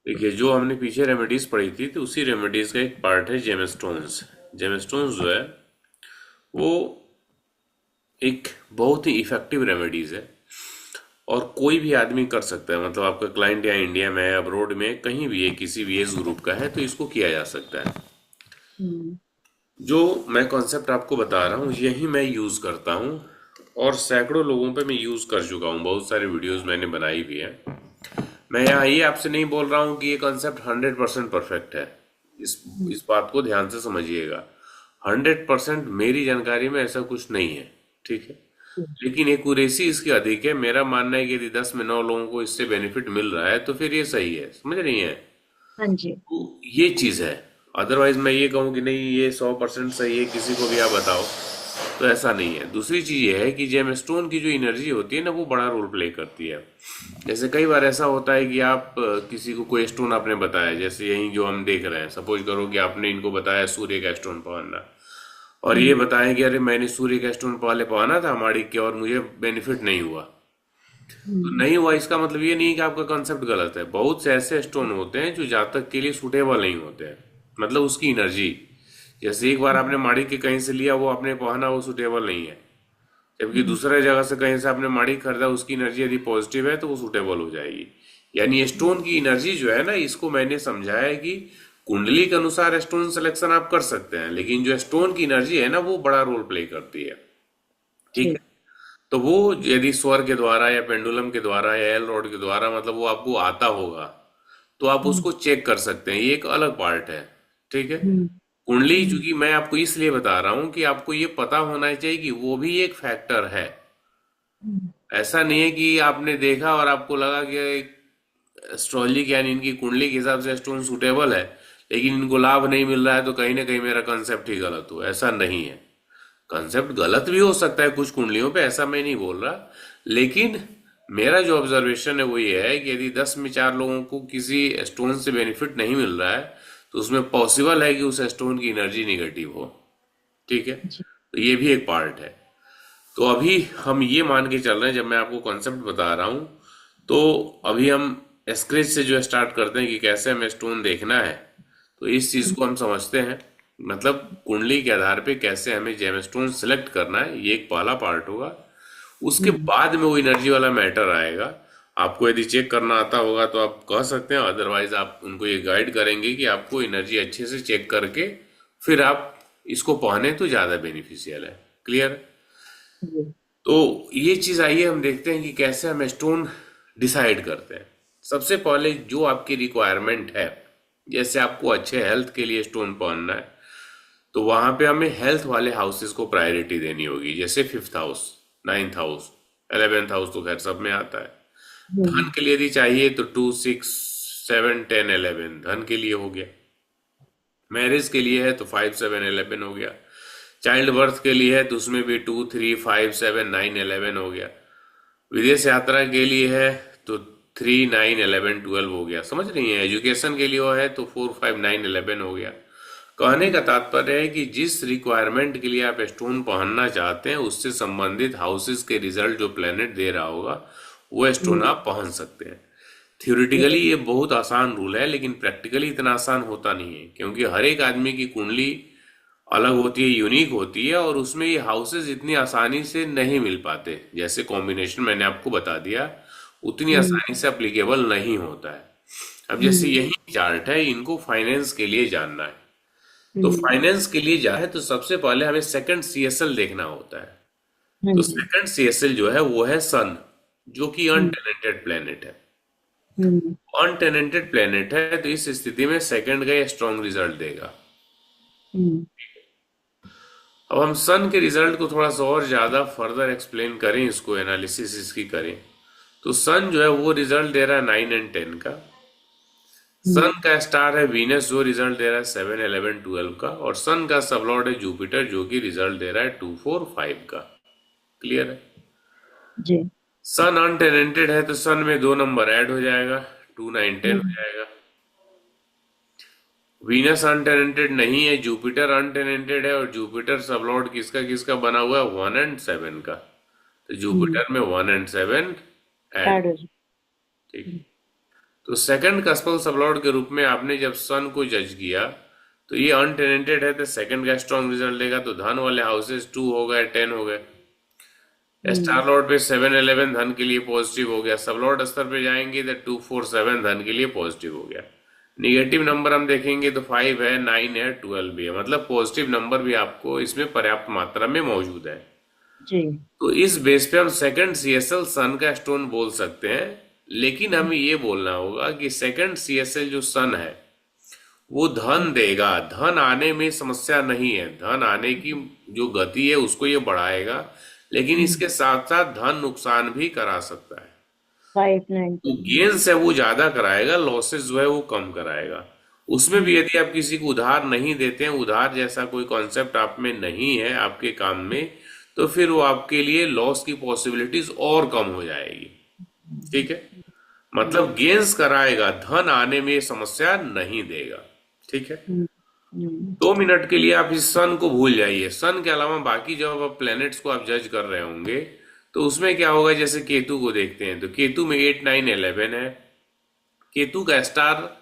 देखिए, जो हमने पीछे रेमेडीज पढ़ी थी तो उसी रेमेडीज का एक पार्ट है जेमस्टोन्स। जेमस्टोन्स जो है वो एक बहुत ही इफेक्टिव रेमेडीज है और कोई भी आदमी कर सकता है। मतलब आपका क्लाइंट या इंडिया में है, अब्रोड में, कहीं भी है, किसी भी एज ग्रुप का है तो इसको किया जा सकता है। हम्म। जो मैं कॉन्सेप्ट आपको बता रहा हूँ यही मैं यूज करता हूँ और सैकड़ों लोगों पे मैं यूज कर चुका हूँ। बहुत सारी वीडियोस मैंने बनाई भी है। मैं यहाँ ये आपसे नहीं बोल रहा हूँ कि ये कॉन्सेप्ट 100% परफेक्ट है। इस हम्म। इस बात को ध्यान से समझिएगा। 100% मेरी जानकारी में ऐसा कुछ नहीं है, ठीक है। लेकिन एक्यूरेसी इसकी अधिक है। मेरा मानना है कि यदि 10 में 9 लोगों को इससे बेनिफिट मिल रहा है तो फिर ये सही है, समझ रही हैं। हाँ जी। तो ये चीज है। अदरवाइज मैं ये कहूँ कि नहीं ये 100% सही है, किसी को भी आप बताओ, तो ऐसा नहीं है। दूसरी चीज ये है कि जेम स्टोन की जो एनर्जी होती है ना वो बड़ा रोल प्ले करती है। जैसे कई बार ऐसा होता है कि आप किसी को कोई स्टोन आपने बताया, जैसे यही जो हम देख रहे हैं, सपोज करो कि आपने इनको बताया सूर्य का स्टोन पहनना, और ये हम्म। बताएं कि अरे मैंने सूर्य का स्टोन पहले पहना था माड़िक के और मुझे बेनिफिट नहीं हुआ। तो हम्म। नहीं हुआ इसका मतलब ये नहीं कि आपका कंसेप्ट गलत है। बहुत से ऐसे स्टोन होते हैं जो जातक के लिए सूटेबल नहीं होते हैं। मतलब उसकी एनर्जी, जैसे एक बार आपने माड़ी के कहीं से लिया, वो आपने पहना, वो सूटेबल नहीं है। जबकि हम्म। दूसरे जगह से कहीं से आपने माड़ी खरीदा, उसकी एनर्जी यदि पॉजिटिव है तो वो सूटेबल हो जाएगी। यानी स्टोन की एनर्जी जो है ना, इसको मैंने समझा है कि कुंडली के अनुसार स्टोन सिलेक्शन आप कर सकते हैं, लेकिन जो स्टोन की एनर्जी है ना वो बड़ा रोल प्ले करती है, ठीक है। ठीक। तो वो यदि स्वर के द्वारा या पेंडुलम के द्वारा या एल रॉड के द्वारा, मतलब वो आपको आता होगा, तो आप हम्म। उसको चेक कर सकते हैं। ये एक अलग पार्ट है, ठीक है। हम्म। कुंडली हम्म। चूंकि मैं आपको इसलिए बता रहा हूं कि आपको ये पता होना चाहिए कि वो भी एक फैक्टर है। हम्म। ऐसा नहीं है कि आपने देखा और आपको लगा कि एस्ट्रोलॉजी यानी इनकी कुंडली के हिसाब से स्टोन सूटेबल है, लेकिन इनको लाभ नहीं मिल रहा है, तो कहीं ना कहीं मेरा कंसेप्ट ही गलत हो। ऐसा नहीं है। कंसेप्ट गलत भी हो सकता है कुछ कुंडलियों पे, ऐसा मैं नहीं बोल रहा। लेकिन मेरा जो ऑब्जर्वेशन है वो ये है कि यदि 10 में 4 लोगों को किसी स्टोन से बेनिफिट नहीं मिल रहा है तो उसमें पॉसिबल है कि उस स्टोन की एनर्जी निगेटिव हो, ठीक है। जी। तो ये भी एक पार्ट है। तो अभी हम ये मान के चल रहे हैं, जब मैं आपको कॉन्सेप्ट बता रहा हूँ तो अभी हम स्क्रेच से जो स्टार्ट करते हैं कि कैसे हमें स्टोन देखना है। तो इस चीज हम्म। को हम समझते हैं। मतलब कुंडली के आधार पे कैसे हमें जेमस्टोन सिलेक्ट करना है, ये एक पहला पार्ट होगा। उसके हम्म। बाद में वो एनर्जी वाला मैटर आएगा। आपको यदि चेक करना आता होगा तो आप कह सकते हैं, अदरवाइज आप उनको ये गाइड करेंगे कि आपको एनर्जी अच्छे से चेक करके फिर आप इसको पहने तो ज्यादा बेनिफिशियल है। क्लियर। जी। तो ये चीज आइए हम देखते हैं कि कैसे हम स्टोन डिसाइड करते हैं। सबसे पहले जो आपकी रिक्वायरमेंट है, जैसे आपको अच्छे हेल्थ के लिए स्टोन पहनना है, तो वहां पे हमें हेल्थ वाले हाउसेस को प्रायोरिटी देनी होगी। जैसे fifth house, ninth house, 11th house तो खैर सब में आता है। धन हम्म। के लिए यदि चाहिए तो 2 6 7 10 11 धन के लिए हो गया। मैरिज के लिए है तो 5 7 11 हो गया। चाइल्ड बर्थ के लिए है तो उसमें भी 2 3 5 7 9 11 हो गया। विदेश यात्रा के लिए है तो 3 9 11 12 हो गया। समझ रही हैं। एजुकेशन के लिए वो है तो 4 5 9 11 हो गया। कहने का तात्पर्य है कि जिस रिक्वायरमेंट के लिए आप स्टोन पहनना चाहते हैं उससे संबंधित हाउसेस के रिजल्ट जो प्लेनेट दे रहा होगा वो स्टोन हम्म। आप पहन सकते हैं। थ्योरेटिकली ये बहुत आसान रूल है, लेकिन प्रैक्टिकली इतना आसान होता नहीं है, क्योंकि हर एक आदमी की कुंडली अलग होती है, यूनिक होती है, और उसमें ये हाउसेस इतनी आसानी से नहीं मिल पाते। जैसे कॉम्बिनेशन मैंने आपको बता दिया, उतनी हम्म। आसानी से अप्लीकेबल नहीं होता है। अब जैसे हम्म। यही चार्ट है, इनको फाइनेंस के लिए जानना है। तो हम्म। फाइनेंस के लिए जाए तो सबसे पहले हमें सेकंड सीएसएल देखना होता है। हाँ तो जी। सेकंड सीएसएल जो है वो है सन, जो कि हम्म। अनटेनेंटेड प्लेनेट है। हम्म। अनटेनेंटेड प्लेनेट है तो इस स्थिति में सेकंड का स्ट्रॉन्ग रिजल्ट देगा। हम्म। अब हम सन के रिजल्ट को थोड़ा सा और ज्यादा फर्दर एक्सप्लेन करें, इसको एनालिसिस इसकी करें, तो सन जो है वो रिजल्ट दे रहा है 9 और 10 का। सन हम्म। का स्टार है वीनस, जो रिजल्ट दे रहा है 7 11 12 का। और सन का सबलॉर्ड है जुपिटर, जो कि रिजल्ट दे रहा है 2 4 5 का। क्लियर है। जी। सन अनटेनेंटेड है तो सन में 2 नंबर ऐड हो जाएगा, 2 9 10 हो हम्म। जाएगा। वीनस अनटेनेंटेड नहीं है, जुपिटर अनटेनेंटेड है, और जुपिटर सबलॉर्ड किसका किसका बना हुआ है, 1 और 7 का। तो हम्म। जुपिटर में 1 और 7 ऐड, ऐड हो जाए। ठीक हम्म। है। तो सेकंड कस्पल सबलॉर्ड के रूप में आपने जब सन को जज किया तो ये अनटेनेंटेड है, तो सेकंड का स्ट्रॉन्ग रिजल्ट देगा। तो धन वाले हाउसेस 2 हो गए, 10 हो गए। हम्म। स्टार लॉर्ड पे 7-11 धन के लिए पॉजिटिव हो गया। सब लॉर्ड स्तर पे जाएंगे तो 2-4-7 धन के लिए पॉजिटिव हो गया। निगेटिव नंबर हम देखेंगे तो 5 है, 9 है, 12 भी है, मतलब पॉजिटिव नंबर भी आपको इसमें पर्याप्त मात्रा में मौजूद है। जी। तो इस बेस पे हम सेकंड सीएसएल सन का स्टोन बोल सकते हैं। लेकिन हमें ये बोलना होगा कि सेकंड सीएसएल जो सन है वो धन देगा, धन आने में समस्या नहीं है, धन आने की जो गति है उसको ये बढ़ाएगा, लेकिन इसके साथ साथ धन नुकसान भी करा सकता है। 5-9। तो गेन्स है वो ज्यादा कराएगा, लॉसेस जो है वो कम कराएगा। उसमें भी यदि आप किसी को उधार नहीं देते हैं, उधार जैसा कोई कॉन्सेप्ट आप में नहीं है आपके काम में, तो फिर वो आपके लिए लॉस की पॉसिबिलिटीज और कम हो जाएगी। ठीक है, मतलब गेन्स कराएगा, धन आने में समस्या नहीं देगा। ठीक है, 2 मिनट के लिए आप इस सन को भूल जाइए। सन के अलावा बाकी जब आप प्लैनेट्स को आप जज कर रहे होंगे तो उसमें क्या होगा, जैसे केतु को देखते हैं तो केतु में 8-9-11 है। केतु का स्टार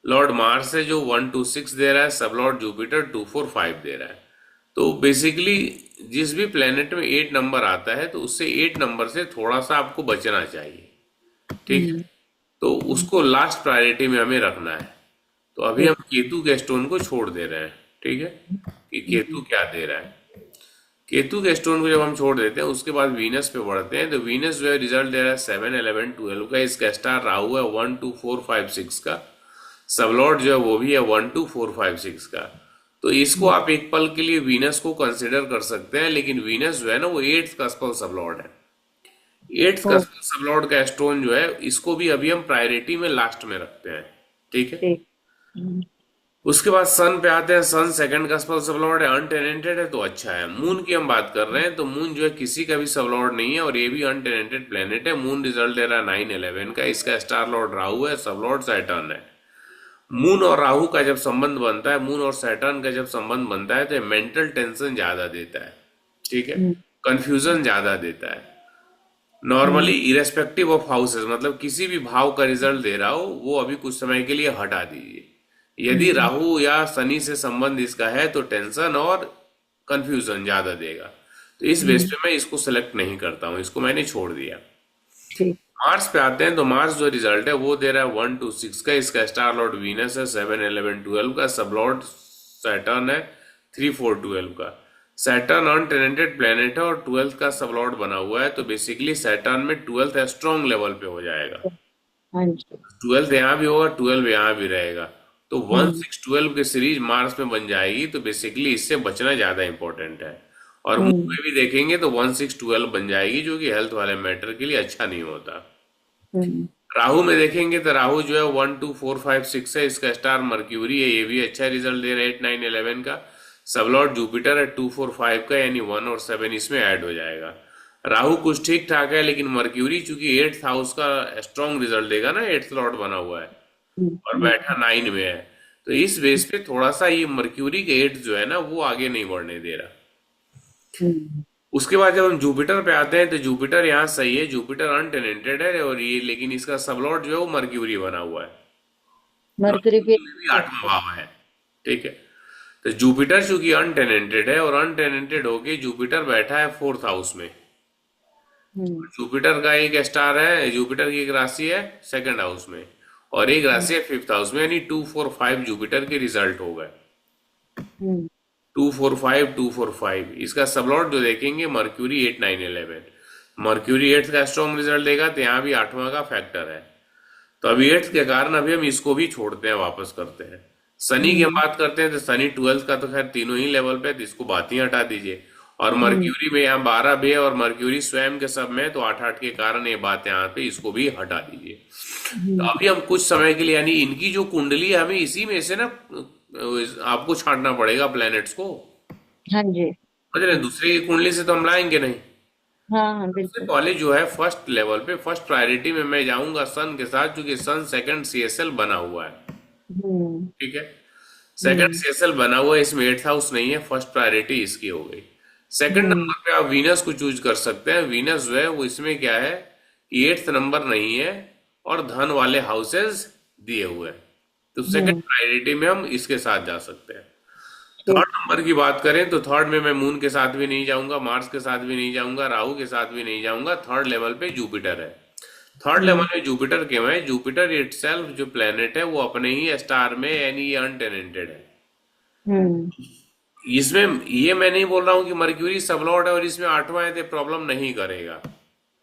लॉर्ड मार्स है जो 1-2-6 दे रहा है, सब लॉर्ड जुपिटर 2-4-5 दे रहा है। तो बेसिकली जिस भी प्लेनेट में 8 नंबर आता है तो उससे 8 नंबर से थोड़ा सा आपको बचना चाहिए। ठीक है, तो उसको लास्ट प्रायोरिटी में हमें रखना है। तो अभी हम ठीक। केतु के स्टोन को छोड़ दे रहे हैं। ठीक है, कि केतु क्या दे रहा है। केतु के स्टोन को जब हम छोड़ देते हैं उसके बाद वीनस पे बढ़ते हैं, तो वीनस जो है रिजल्ट दे रहा है 7-11-12 का। इसका स्टार राहु है 1-2-4-5-6 का। सबलॉर्ड जो है वो भी है 1-2-4-5-6 का। तो इसको आप एक पल के लिए वीनस को कंसिडर कर सकते हैं, लेकिन वीनस जो है ना वो 8th कस्पल सबलॉर्ड है। 8th ओ। कस्पल सबलॉर्ड का स्टोन जो है इसको भी अभी हम प्रायोरिटी में लास्ट में रखते हैं। ठीक है, ठीक। हम्म। उसके बाद सन पे आते हैं। सन सेकंड का सबलॉर्ड है, अनटेनेंटेड है, तो अच्छा है। मून की हम बात कर रहे हैं तो मून जो है किसी का भी सबलॉर्ड नहीं है और ये भी अनटेनेंटेड प्लेनेट है। मून रिजल्ट दे रहा है 9-11 का। इसका स्टार लॉर्ड राहु है, सबलॉर्ड सैटर्न है। मून और राहु का जब संबंध बनता है, मून और सैटर्न का जब संबंध बनता है, तो ये मेंटल टेंशन ज्यादा देता है। ठीक है, हम्म। कंफ्यूजन ज्यादा देता है। नॉर्मली इरेस्पेक्टिव ऑफ हाउसेस, मतलब किसी भी भाव का रिजल्ट दे रहा हो वो अभी कुछ समय के लिए हटा दीजिए। यदि हम्म। राहु या शनि से संबंध इसका है तो टेंशन और कंफ्यूजन ज्यादा देगा। तो इस बेस हम्म। पे मैं इसको सेलेक्ट नहीं करता हूँ, इसको मैंने छोड़ दिया। ठीक। मार्स पे आते हैं तो मार्स जो रिजल्ट है वो दे रहा है 1-2-6 का। इसका स्टार लॉर्ड वीनस है 7-11-12 का। सब लॉर्ड सैटर्न है 3-4-12 का। सैटर्न अनटेनेंटेड प्लेनेट है और 12th का सब लॉर्ड बना हुआ है, तो बेसिकली सैटर्न में 12th स्ट्रॉन्ग लेवल पे हो जाएगा। हाँ जी। 12 यहाँ भी होगा, 12 यहाँ भी रहेगा। तो वन हम्म। सिक्स ट्वेल्व की सीरीज मार्स में बन जाएगी, तो बेसिकली इससे बचना ज्यादा इंपॉर्टेंट है। और मून हम्म। में भी देखेंगे तो 1-6-12 बन जाएगी, जो कि हेल्थ वाले मैटर के लिए अच्छा नहीं होता। हम्म। राहु में देखेंगे तो राहु जो है 1-2-4-5-6 है। इसका स्टार मर्क्यूरी है, ये भी अच्छा रिजल्ट दे रहा है 8-9-11 का। सबलॉर्ड जुपिटर है 2-4-5 का, यानी 1 और 7 इसमें ऐड हो जाएगा। राहु कुछ ठीक ठाक है, लेकिन मर्क्यूरी चूंकि 8th हाउस का स्ट्रॉन्ग रिजल्ट देगा ना, 8th लॉर्ड बना हुआ है और हम्म। बैठा 9 में है, तो इस बेस पे थोड़ा सा ये मर्क्यूरी के 8th जो है ना वो आगे नहीं बढ़ने दे रहा। हम्म। उसके बाद जब हम जुपिटर पे आते हैं तो जुपिटर यहाँ सही है, जुपिटर अनटेनेंटेड है और ये, लेकिन इसका सबलॉर्ड जो है वो मर्क्यूरी बना हुआ है। मरकरी पे। मर्क्यूरी में भी 8वां भाव है। ठीक है, तो जुपिटर चूंकि अनटेनेंटेड है और अनटेनेंटेड होके जुपिटर बैठा है 4th हाउस में। हम्म। जुपिटर का एक स्टार है, जुपिटर की एक राशि है 2nd हाउस में और एक राशि है 5th हाउस में, यानी 2-4-5 जुपिटर के रिजल्ट हो गए। हम्म। 2-4-5 इसका सबलॉर्ड जो देखेंगे मर्क्यूरी 8-9-11। मर्क्यूरी 8th का स्ट्रॉन्ग रिजल्ट देगा, तो यहाँ भी 8वां का फैक्टर है। तो अभी 8th के कारण अभी हम इसको भी छोड़ते हैं, वापस करते हैं। शनि की हम हम्म। बात करते हैं तो शनि 12th का तो खैर तीनों ही लेवल पे है, तो इसको बात ही हटा दीजिए। और हम्म। मर्क्यूरी में यहाँ 12 भी है और मर्क्यूरी स्वयं के सब में है, तो 8-8 के कारण ये बात यहाँ पे, इसको भी हटा दीजिए। तो हम्म। अभी हम कुछ समय के लिए, यानी इनकी जो कुंडली है हमें इसी में से ना आपको छांटना पड़ेगा प्लैनेट्स को। हाँ जी। समझ रहे हैं? दूसरे की कुंडली से तो हम लाएंगे नहीं। हाँ हाँ सबसे बिल्कुल। पहले जो है फर्स्ट लेवल पे, फर्स्ट प्रायोरिटी में मैं जाऊंगा सन के साथ, क्योंकि सन सेकंड सीएसएल बना हुआ है। हम्म। ठीक है, सेकंड हम्म। सीएसएल बना हुआ है, इसमें 8th हाउस नहीं है, फर्स्ट प्रायोरिटी इसकी हो गई। सेकंड हम्म। नंबर पे आप वीनस को चूज कर सकते हैं। वीनस जो है वो इसमें क्या है कि 8th नंबर नहीं है और धन वाले हाउसेस दिए हुए हैं। तो सेकंड हम्म। प्रायोरिटी में हम इसके साथ जा सकते हैं। ठीक। थर्ड नंबर की बात करें तो थर्ड में मैं मून के साथ भी नहीं जाऊंगा, मार्स के साथ भी नहीं जाऊंगा, राहु के साथ भी नहीं जाऊंगा। थर्ड लेवल पे जुपिटर है। थर्ड लेवल हम्म। में जुपिटर क्यों है? जुपिटर इटसेल्फ जो प्लेनेट है वो अपने ही स्टार में यानी ये अनटेनेंटेड है। हम्म। इसमें ये मैं नहीं बोल रहा हूँ कि मर्क्यूरी सबलॉर्ड है और इसमें आठवां है तो प्रॉब्लम नहीं करेगा।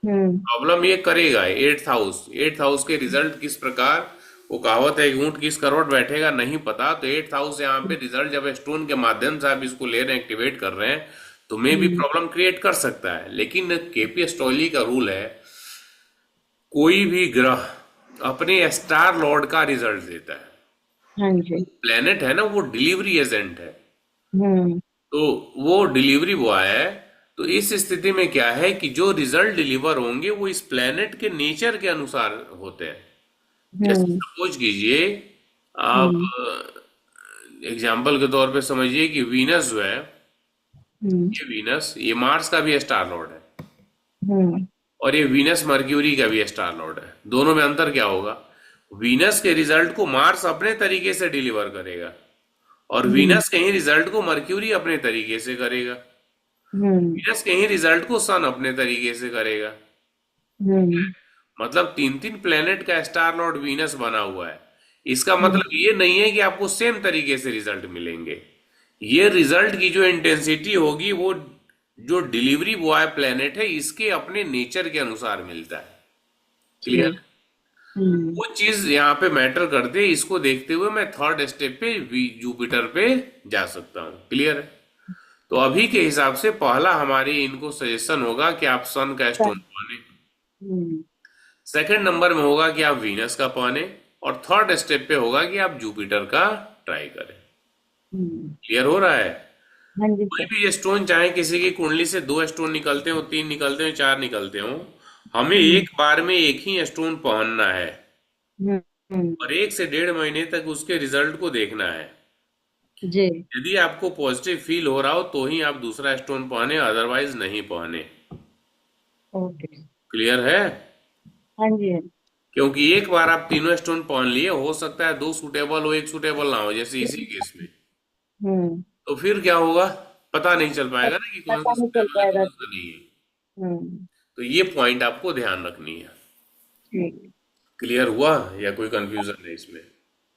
हम्म। प्रॉब्लम ये करेगा। एट्थ हाउस के रिजल्ट किस प्रकार, वो कहावत है ऊंट किस करोड़ बैठेगा नहीं पता। तो एट्थ हाउस यहाँ पे रिजल्ट जब स्टोन के माध्यम से आप इसको ले रहे हैं, एक्टिवेट कर रहे हैं, तो मे भी हम्म। प्रॉब्लम क्रिएट कर सकता है। लेकिन केपी एस्ट्रोलॉजी का रूल है, कोई भी ग्रह अपने स्टार लॉर्ड का रिजल्ट देता है। हाँ जी। प्लेनेट है ना, वो डिलीवरी एजेंट है। हम्म। तो वो डिलीवरी बॉय है। तो इस स्थिति में क्या है कि जो रिजल्ट डिलीवर होंगे वो इस प्लेनेट के नेचर के अनुसार होते हैं। जैसे हम्म। सपोज कीजिए, आप हम्म। एग्जाम्पल के तौर पे समझिए कि वीनस जो है, हम्म। ये वीनस ये मार्स का भी स्टार लॉर्ड है, हम्म। और ये वीनस मर्क्यूरी का भी स्टार लॉर्ड है। दोनों में अंतर क्या होगा? वीनस के रिजल्ट को मार्स अपने तरीके से डिलीवर करेगा, और हम्म। वीनस के ही रिजल्ट को मर्क्यूरी अपने तरीके से करेगा। हम्म। वीनस के ही रिजल्ट को सन अपने तरीके से करेगा। हम्म। मतलब तीन तीन प्लेनेट का स्टार लॉर्ड वीनस बना हुआ है। इसका हम्म। मतलब ये नहीं है कि आपको सेम तरीके से रिजल्ट मिलेंगे। ये रिजल्ट की जो इंटेंसिटी होगी वो जो डिलीवरी बॉय प्लेनेट है इसके अपने नेचर के अनुसार मिलता है। क्लियर? ठीक। हम्म। वो चीज यहाँ पे मैटर करती है। इसको देखते हुए मैं थर्ड स्टेप पे जुपिटर पे जा सकता हूँ। क्लियर है? तो अभी के हिसाब से पहला हमारी इनको सजेशन होगा कि आप सन का स्टोन सन। पहने। हम्म। सेकंड नंबर में होगा कि आप वीनस का पहने, और थर्ड स्टेप पे होगा कि आप जुपिटर का ट्राई करें। हम्म। क्लियर हो रहा है? हाँ जी कोई सर। भी ये स्टोन, चाहे किसी की कुंडली से दो स्टोन निकलते हो, तीन निकलते हो, चार निकलते हो, हमें हम्म। एक बार में एक ही स्टोन पहनना है, हम्म। हम्म। और 1 से 1.5 महीने तक उसके रिजल्ट को देखना है। जी। यदि आपको पॉजिटिव फील हो रहा हो तो ही आप दूसरा स्टोन पहने, अदरवाइज नहीं पहने। ओके। क्लियर है? हाँ जी। हाँ क्योंकि एक बार आप तीनों स्टोन पहन लिए, हो सकता है दो सूटेबल हो, एक सूटेबल ना हो, जैसे इसी केस में। हम्म। तो फिर क्या होगा? पता नहीं चल पाएगा ना कि कौन सा पता नहीं चल सूटेबल है पाएगा। कौन सा नहीं है। हम्म। तो ये पॉइंट आपको ध्यान रखनी है। ठीक। क्लियर हुआ या कोई कंफ्यूजन है इसमें?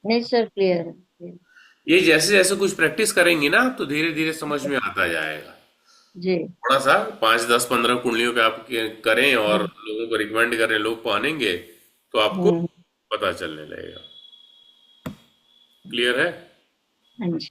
नहीं सर, क्लियर है, clear। ये जैसे जैसे कुछ प्रैक्टिस करेंगी ना तो धीरे धीरे समझ में आता जाएगा। जी। थोड़ा सा 5 10 15 कुंडलियों पे आप करें और हम्म। लोगों को रिकमेंड करें, लोग पहनेंगे तो आपको हम्म। पता चलने लगेगा। क्लियर है? हाँ जी।